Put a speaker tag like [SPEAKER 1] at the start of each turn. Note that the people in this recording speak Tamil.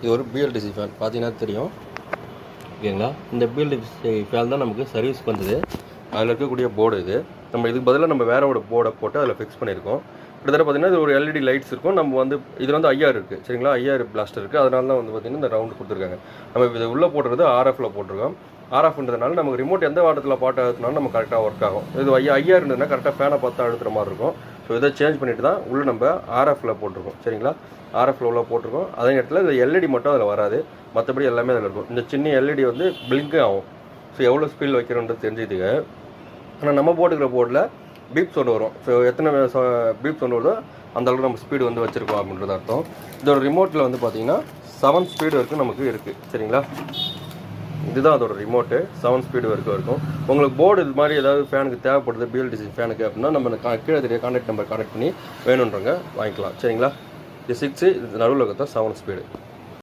[SPEAKER 1] இது ஒரு பிஎல்டிசி ஃபேன் பார்த்தீங்கன்னா தெரியும் ஓகேங்களா. இந்த பிஎல்டிசி ஃபேன் தான் நமக்கு சர்வீஸ்க்கு வந்தது. அதில் இருக்கக்கூடிய போர்டு இது. நம்ம இதுக்கு பதிலாக நம்ம வேற ஒரு போர்டை போட்டு அதில் ஃபிக்ஸ் பண்ணியிருக்கோம். கிட்டத்தட்ட பார்த்தீங்கன்னா இது ஒரு எல்இடி லைட்ஸ் இருக்கும். நம்ம வந்து இதில் வந்து ஐஆர் இருக்குது சரிங்களா, ஐஆர் பிளாஸ்டர் இருக்குது. அதனால தான் வந்து பார்த்திங்கன்னா இந்த ரவுண்டு கொடுத்துருக்காங்க. நம்ம இது உள்ளே போட்டுறது ஆர்எஃப்ல போட்டிருக்கோம். ஆர்எஃப்ன்றதுனால நமக்கு ரிமோட் எந்த வாட்டத்தில் பாட்டு அழுத்தினாலும் நம்ம கரெக்டாக ஒர்க் ஆகும். இது ஐஆர் இருந்ததுன்னா கரெக்டாக ஃபேனை பார்த்து அழுத்துற மாதிரி இருக்கும். ஸோ இதை சேஞ்ச் பண்ணிட்டு தான் உள்ளே நம்ம ஆர்எஃப்ல போட்டிருக்கோம் சரிங்களா. ஆர்எஃப்ல உள்ள போட்டிருக்கோம். அதே நேரத்தில் இந்த எல்இடி மட்டும் அதில் வராது, மற்றபடி எல்லாமே அதில் இருக்கும். இந்த சின்ன எல்இடி வந்து பிளிங்க் ஆகும். ஸோ எவ்வளோ ஸ்பீட் வைக்கிறோன்றது தெரிஞ்சுதுங்க. ஆனால் நம்ம போட்டுக்கிற போர்டில் பீப் சவுண்ட் வரும். ஸோ எத்தனை பீப் சவுண்ட் வருதோ அந்த அளவுக்கு நம்ம ஸ்பீடு வந்து வச்சுருக்கோம் அப்படின்றது அர்த்தம். இதோட ரிமோட்டில் வந்து பார்த்தீங்கன்னா 7 ஸ்பீடு வரைக்கும் நமக்கு இருக்குது சரிங்களா. இதுதான் அதோட ரிமோட்டு. 7 ஸ்பீடு வரைக்கும் இருக்கும். உங்களுக்கு போர்டு இது மாதிரி ஏதாவது ஃபேனுக்கு தேவைப்படுது பிஎல்டிசி ஃபேனுக்கு அப்படின்னா நம்ம கீழே தெரிய கான்டாக்ட் நம்பர் கான்டாக்ட் பண்ணி வேணுன்றவங்க வாங்கிக்கலாம் சரிங்களா. இது 6, இது நடுவில் இருக்கிறது 7 ஸ்பீடு.